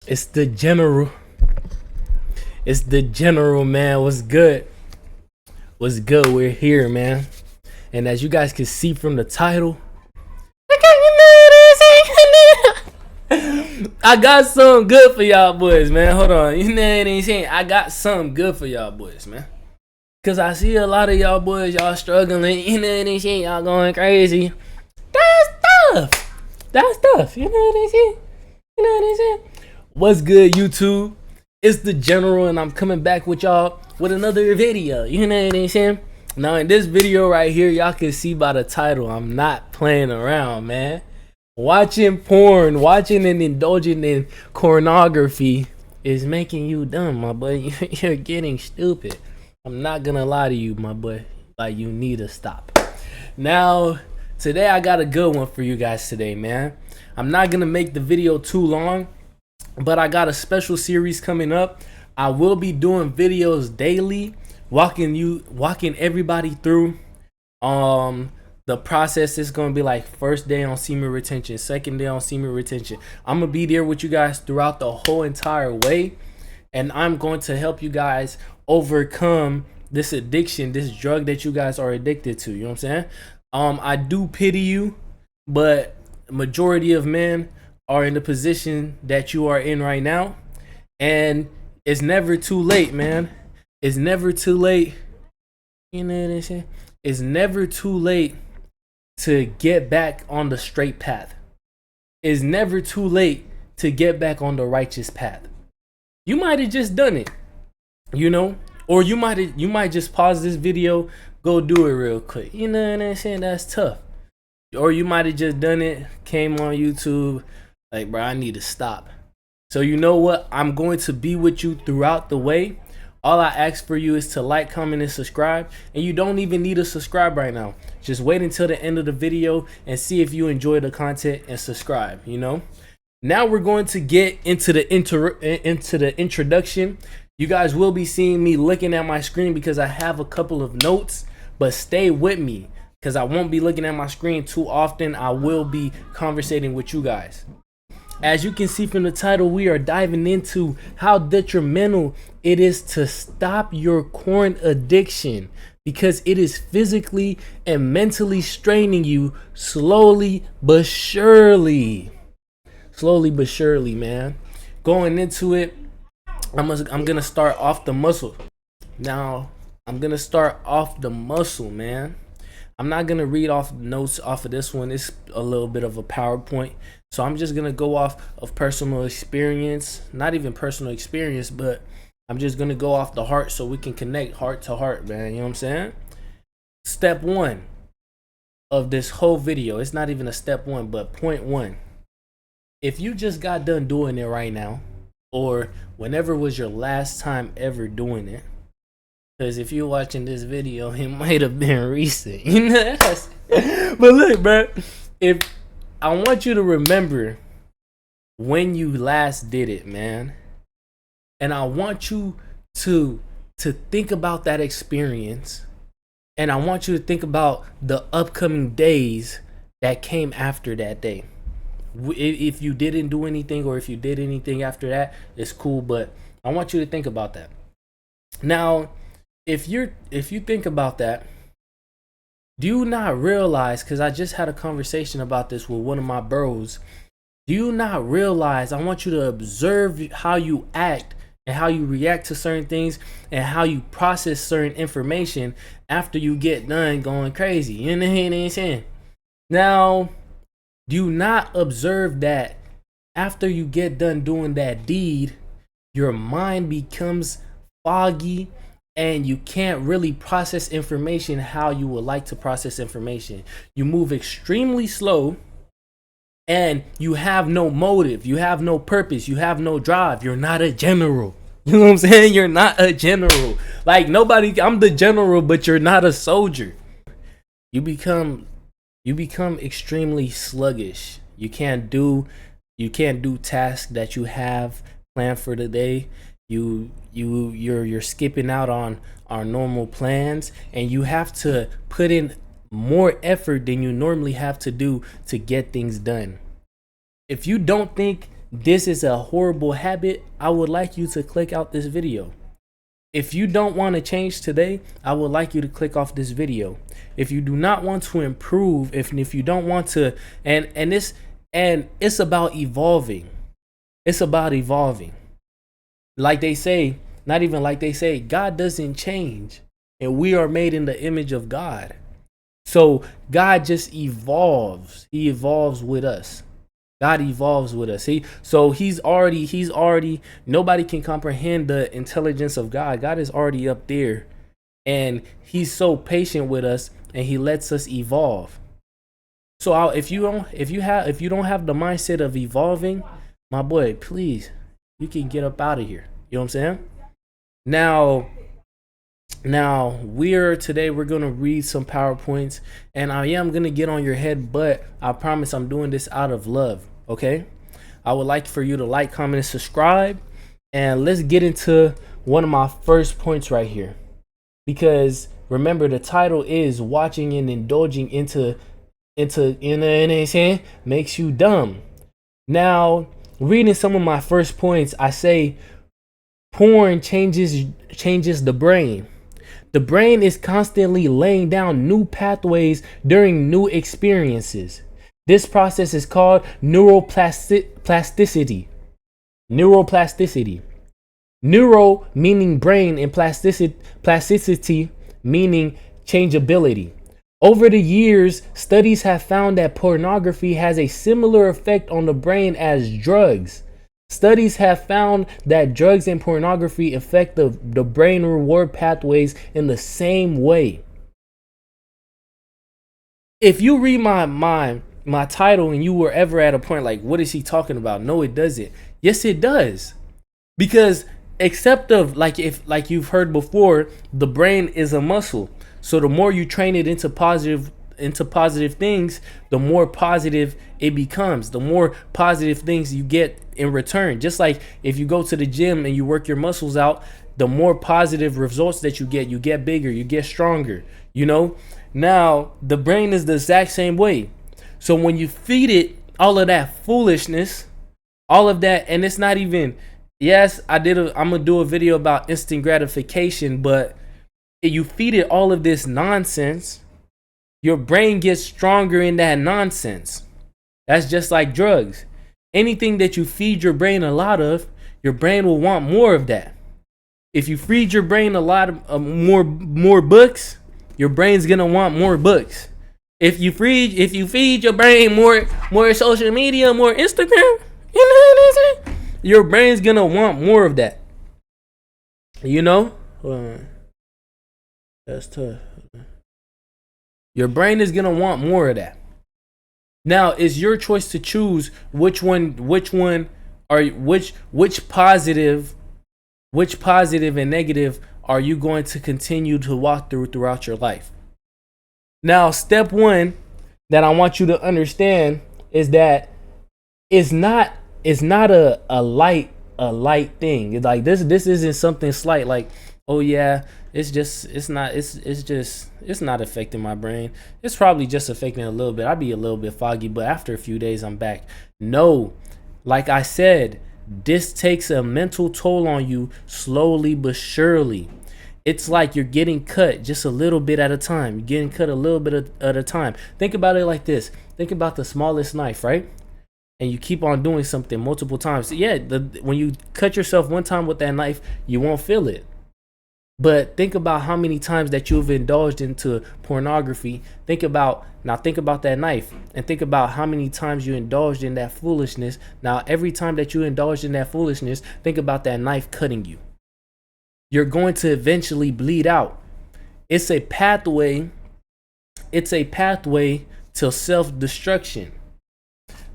It's the general. It's the general, man. What's good? What's good? We're here, man. And as you guys can see from the title, I got something good for y'all boys, man. Hold on. You know what I'm saying? I got something good for y'all boys, man. Cause I see a lot of y'all boys, y'all struggling, you know what I'm saying? Y'all going crazy. That's tough. That's tough. You know what I'm saying? You know what I'm saying? What's good, YouTube? It's the general, and I'm coming back with y'all with another video. You know what I'm saying? Now, in this video right here, y'all can see by the title, I'm not playing around, man. Watching porn, watching and indulging in cornography is making you dumb, my boy. You're getting stupid. I'm not gonna lie to you, my boy. Like, you need to stop. Now, today I got a good one for you guys today, man. I'm not gonna make the video too long, but I got a special series coming up. I will be doing videos daily, walking everybody through the process. Is gonna be like first day on semen retention, second day on semen retention. I'm gonna be there with you guys throughout the whole entire way, and I'm going to help you guys overcome this addiction, this drug that you guys are addicted to. You know what I'm saying? I do pity you, but majority of men are in the position that you are in right now, and it's never too late, man. It's never too late. You know what I'm saying? It's never too late to get back on the straight path. It's never too late to get back on the righteous path. You might have just done it, you know, or you might just pause this video, go do it real quick. You know what I'm saying? That's tough. Or you might have just done it, came on YouTube, like, bro, I need to stop. So you know what? I'm going to be with you throughout the way. All I ask for you is to like, comment, and subscribe. And you don't even need to subscribe right now. Just wait until the end of the video and see if you enjoy the content and subscribe, you know? Now we're going to get into the introduction. You guys will be seeing me looking at my screen because I have a couple of notes, but stay with me because I won't be looking at my screen too often. I will be conversating with you guys. As you can see from the title, we are diving into how detrimental it is to stop your corn addiction, because it is physically and mentally straining you slowly but surely. Slowly but surely, man. Going into it, I'm gonna start off the muscle. Now, I'm gonna start off the muscle, man. I'm not gonna read off notes off of this one. It's a little bit of a PowerPoint. So I'm just gonna go off of personal experience. Not even personal experience, but I'm just gonna go off the heart so we can connect heart to heart, man. You know what I'm saying? Step one of this whole video. It's not even a step one, but point one. If you just got done doing it right now, or whenever was your last time ever doing it, because if you're watching this video, it might have been recent. You know? But look, bro, if I want you to remember when you last did it, man. And I want you to think about that experience. And I want you to think about the upcoming days that came after that day. If you didn't do anything, or if you did anything after that, it's cool, but I want you to think about that. Now, if you think about that, do you not realize, because I just had a conversation about this with one of my bros, do you not realize, I want you to observe how you act and how you react to certain things and how you process certain information after you get done going crazy. You know what I'm saying? Now, do you not observe that after you get done doing that deed, your mind becomes foggy, and you can't really process information how you would like to process information. You move extremely slow, and you have no motive, you have no purpose, you have no drive. You're not a general. You know what I'm saying? You're not a general. Like, nobody, I'm the general, but you're not a soldier. You become extremely sluggish. You can't do tasks that you have planned for the day. You're skipping out on our normal plans, and you have to put in more effort than you normally have to do to get things done. If you don't think this is a horrible habit, I would like you to click out this video. If you don't want to change today, I would like you to click off this video. If you do not want to improve, if you don't want to, and it's about evolving. It's about evolving. Like they say, not even like they say, God doesn't change, and we are made in the image of God. So God just evolves. He evolves with us. God evolves with us. He's already, nobody can comprehend the intelligence of God. God is already up there, and he's so patient with us, and he lets us evolve. So if you don't have the mindset of evolving, my boy, please, you can get up out of here. You know what I'm saying? Now we're gonna read some PowerPoints, and I am gonna get on your head, but I promise I'm doing this out of love. Okay, I would like for you to like, comment, and subscribe, and let's get into one of my first points right here, because remember, the title is watching and indulging into makes you dumb. Now, reading some of my first points, I say porn changes the brain. The brain is constantly laying down new pathways during new experiences. This process is called neuroplasticity. Neuro meaning brain, and plasticity meaning changeability. Over the years, studies have found that pornography has a similar effect on the brain as drugs. Studies have found that drugs and pornography affect the brain reward pathways in the same way. If you read my title and you were ever at a point like, what is he talking about? No, it doesn't. Yes, it does. Because like you've heard before, the brain is a muscle. So the more you train it into positive things, the more positive it becomes, the more positive things you get in return. Just like if you go to the gym and you work your muscles out, the more positive results that you get bigger, you get stronger, you know? Now, the brain is the exact same way. So when you feed it all of that foolishness, all of that, and it's not even, yes, I'm gonna do a video about instant gratification, but you feed it all of this nonsense, your brain gets stronger in that nonsense. That's just like drugs. Anything that you feed your brain a lot of, your brain will want more of that. If you feed your brain a lot of more books, your brain's gonna want more books. If you feed your brain more social media, more Instagram, your brain's gonna want more of that. You know? That's tough. Your brain is gonna want more of that. Now, it's your choice to choose which positive and negative are you going to continue to walk throughout your life. Now, step one that I want you to understand is that it's not a light thing. It's like this isn't something slight, like, oh yeah, it's not affecting my brain. It's probably just affecting a little bit. I'd be a little bit foggy, but after a few days I'm back. No, like I said, this takes a mental toll on you slowly but surely. It's like you're getting cut just a little bit at a time. You're getting cut a little bit at a time. Think about it like this. Think about the smallest knife, right? And you keep on doing something multiple times. Yeah, when you cut yourself one time with that knife, you won't feel it. But think about how many times that you've indulged into pornography. Think about that knife, and think about how many times you indulged in that foolishness. Now, every time that you indulged in that foolishness, think about that knife cutting you. You're going to eventually bleed out. It's a pathway to self-destruction.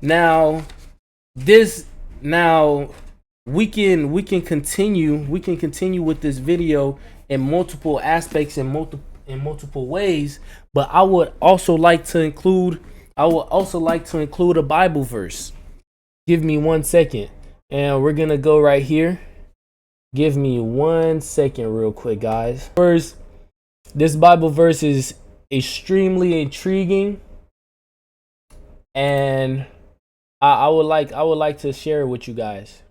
Now, we can continue with this video in multiple aspects, in multiple ways, but I would also like to include a Bible verse. Give me 1 second, and we're gonna go right here. Give me 1 second real quick, guys. First, this Bible verse is extremely intriguing, and I would like to share it with you guys.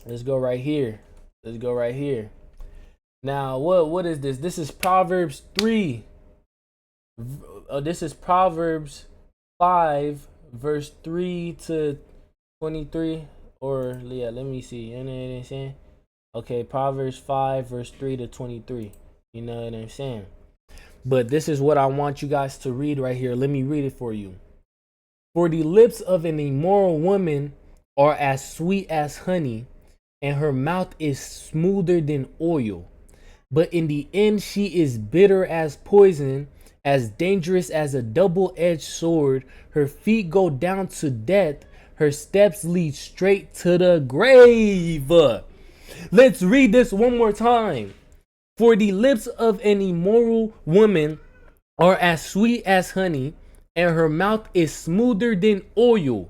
Let's go right here. Let's go right here. Now, what is this? This is Proverbs 3. This is Proverbs 5 verse 3 to 23, or yeah, let me see. You know what I'm saying? Okay, Proverbs 5 verse 3 to 23. You know what I'm saying? But this is what I want you guys to read right here. Let me read it for you. For the lips of an immoral woman are as sweet as honey, and her mouth is smoother than oil. But in the end, she is bitter as poison, as dangerous as a double edged sword. Her feet go down to death, her steps lead straight to the grave. Let's read this one more time. For the lips of an immoral woman are as sweet as honey, and her mouth is smoother than oil.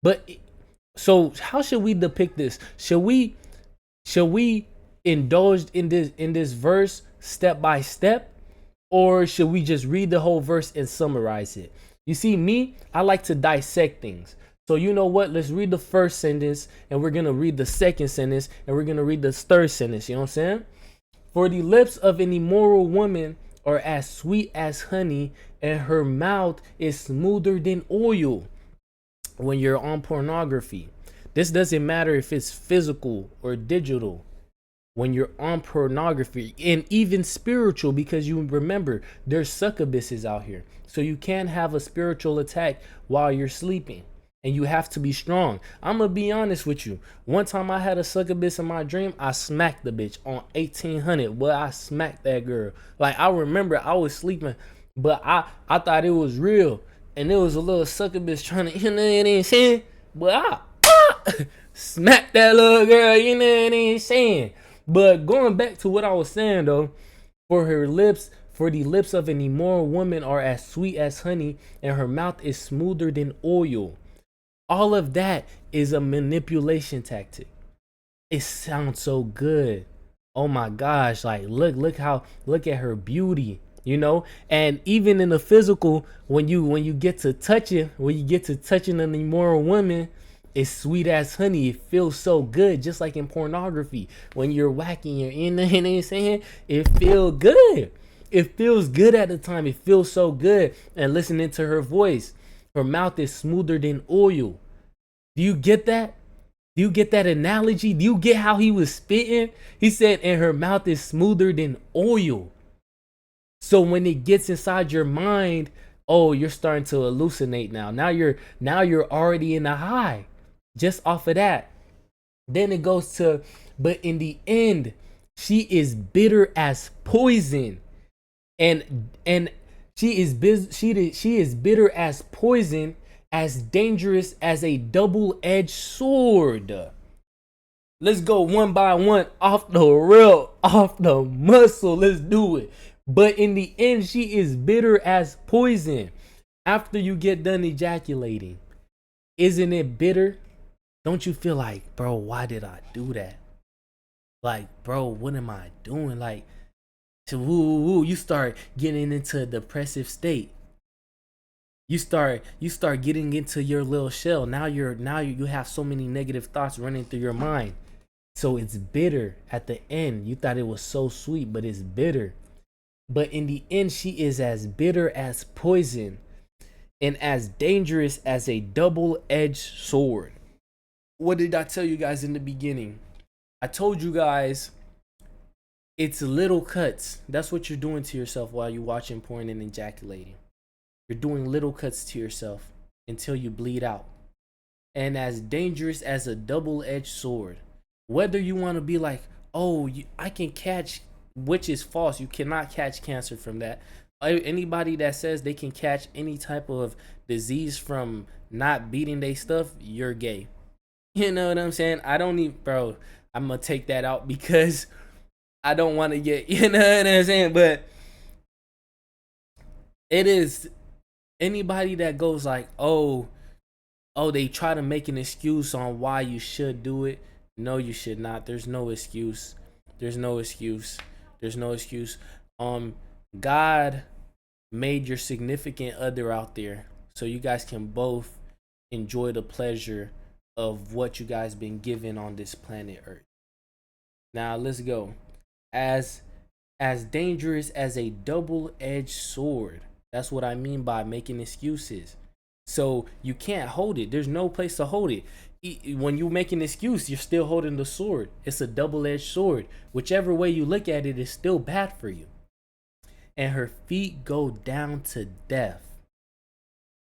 But so how should we depict this? Should we indulge in this verse step by step, or should we just read the whole verse and summarize it? You see, me, I like to dissect things. So you know what? Let's read the first sentence, and we're gonna read the second sentence, and we're gonna read the third sentence. You know what I'm saying? For the lips of an immoral woman are as sweet as honey, and her mouth is smoother than oil. When you're on pornography, this doesn't matter if it's physical or digital. When you're on pornography, and even spiritual, because you remember there's succubuses out here, so you can't have a spiritual attack while you're sleeping, and you have to be strong. I'm gonna be honest with you. One time I had a succubus in my dream. I smacked the bitch on 1800. Well, I smacked that girl. Like, I remember I was sleeping, but I thought it was real, and it was a little succubus trying to, you know what I'm saying? But I smacked that little girl, you know what I'm saying? But going back to what I was saying though, for the lips of an immoral woman are as sweet as honey, and her mouth is smoother than oil. All of that is a manipulation tactic. It sounds so good. Oh my gosh, like look at her beauty, you know? And even in the physical, when you get to touching an immoral woman, it's sweet as honey. It feels so good, just like in pornography. When you're whacking your in, you know what I'm saying? It feels good. It feels good at the time. It feels so good. And listening to her voice, her mouth is smoother than oil. Do you get that? Do you get that analogy? Do you get how he was spitting? He said, and her mouth is smoother than oil. So when it gets inside your mind, oh, you're starting to hallucinate now. Now you're already in a high just off of that. Then it goes to, but in the end, she is bitter as poison, and she is bitter as poison, as dangerous as a double-edged sword. Let's go one by one, off the real, off the muscle. Let's do it. But in the end, she is bitter as poison. After you get done ejaculating, isn't it bitter? Don't you feel like, bro, why did I do that? Like, bro, what am I doing? Like, you start getting into a depressive state. You start getting into your little shell. Now you have so many negative thoughts running through your mind. So it's bitter at the end. You thought it was so sweet, but it's bitter. But in the end, she is as bitter as poison, and as dangerous as a double-edged sword. What did I tell you guys in the beginning? I told you guys it's little cuts. That's what you're doing to yourself while you're watching porn and ejaculating. You're doing little cuts to yourself until you bleed out. And as dangerous as a double-edged sword. Whether you want to be like, oh, I can catch, which is false. You cannot catch cancer from that. Anybody that says they can catch any type of disease from not beating their stuff, you're gay. You know what I'm saying? I don't even, bro, I'm going to take that out because I don't want to get, you know what I'm saying? But it is anybody that goes like, oh, they try to make an excuse on why you should do it. No, you should not. There's no excuse. There's no excuse. There's no excuse. God made your significant other out there so you guys can both enjoy the pleasure of what you guys been given on this planet Earth. Now let's go. As dangerous as a double-edged sword. That's what I mean by making excuses. So you can't hold it. There's no place to hold it. When you make an excuse, you're still holding the sword. It's a double-edged sword. Whichever way you look at it is still bad for you. And her feet go down to death.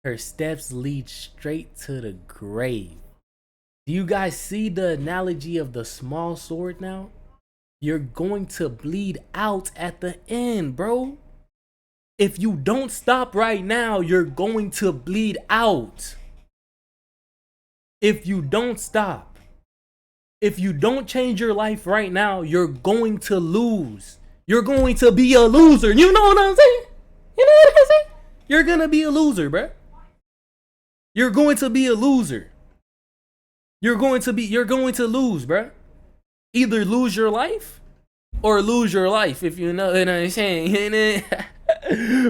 Her steps lead straight to the grave. Do you guys see the analogy of the small sword now? You're going to bleed out at the end, bro. If you don't stop right now, you're going to bleed out. If you don't stop, if you don't change your life right now, you're going to lose. You're going to be a loser. You know what I'm saying? You know what I'm saying? You're going to be a loser, bro. You're going to be a loser. You're going to lose, bro. Either lose your life or lose your life, if you know what I'm saying.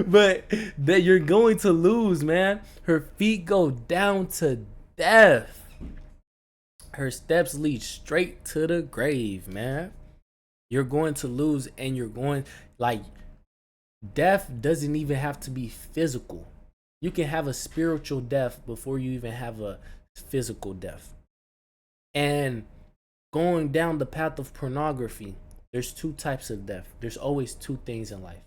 But that you're going to lose, man. Her feet go down to death. Her steps lead straight to the grave, man. You're going to lose, and you're going, like, death doesn't even have to be physical. You can have a spiritual death before you even have a physical death. And going down the path of pornography, there's two types of death. There's always two things in life.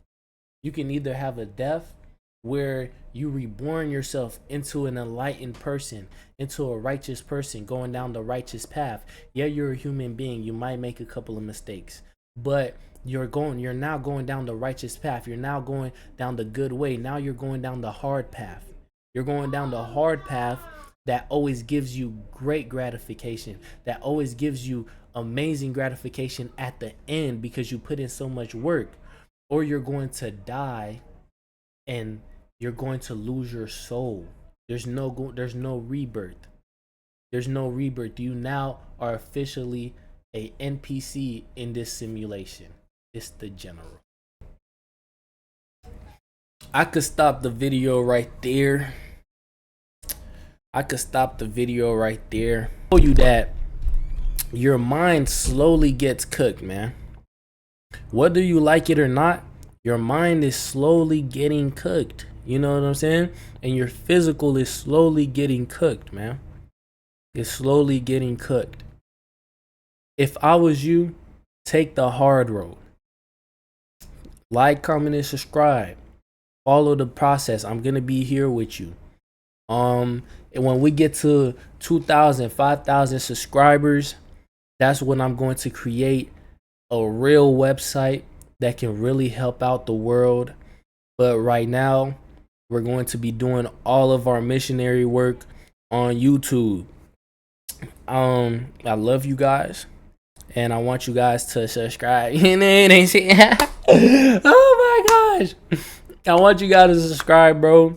You can either have a death where you reborn yourself into an enlightened person, into a righteous person, going down the righteous path. Yeah, you're a human being. You might make a couple of mistakes, but you're now going down the righteous path. You're now going down the good way. Now you're going down the hard path. You're going down the hard path that always gives you great gratification, that always gives you amazing gratification at the end because you put in so much work. Or you're going to die and you're going to lose your soul. There's no rebirth. There's no rebirth. You now are officially a NPC in this simulation. It's the general. I could stop the video right there. Show you that your mind slowly gets cooked, man. Whether you like it or not, your mind is slowly getting cooked. You know what I'm saying? And your physical is slowly getting cooked, man. It's slowly getting cooked. If I was you, take the hard road. Like, comment, and subscribe. Follow the process. I'm going to be here with you. And when we get to 2,000, 5,000 subscribers, that's when I'm going to create a real website that can really help out the world. But right now, we're going to be doing all of our missionary work on YouTube. I love you guys, and I want you guys to subscribe. Oh my gosh, I want you guys to subscribe, bro.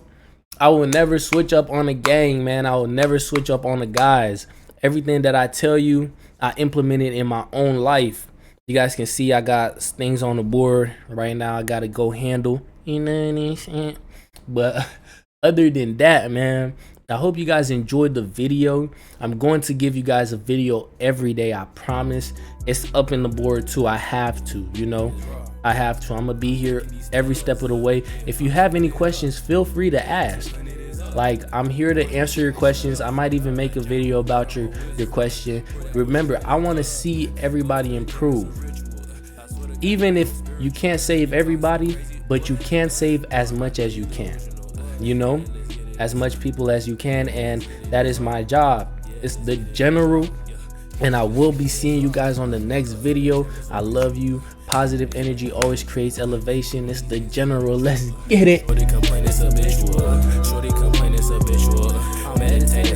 I will never switch up on the gang, man. I will never switch up on the guys. Everything that I tell you, I implement it in my own life. You guys can see I got things on the board right now. I gotta go handle, you know what I'm saying? But other than that, man, I hope you guys enjoyed the video. I'm going to give you guys a video every day, I promise. It's up in the board too. I have to, you know, I have to. I'm gonna be here every step of the way. If you have any questions, feel free to ask. Like, I'm here to answer your questions. I might even make a video about your question. Remember, I want to see everybody improve. Even if you can't save everybody, but you can save as much as you can. You know, as much people as you can, and that is my job. It's the general, and I will be seeing you guys on the next video. I love you. Positive energy always creates elevation. It's the general. Let's get it. Shorty complain it's habitual. Shorty complain it's habitual. Meditating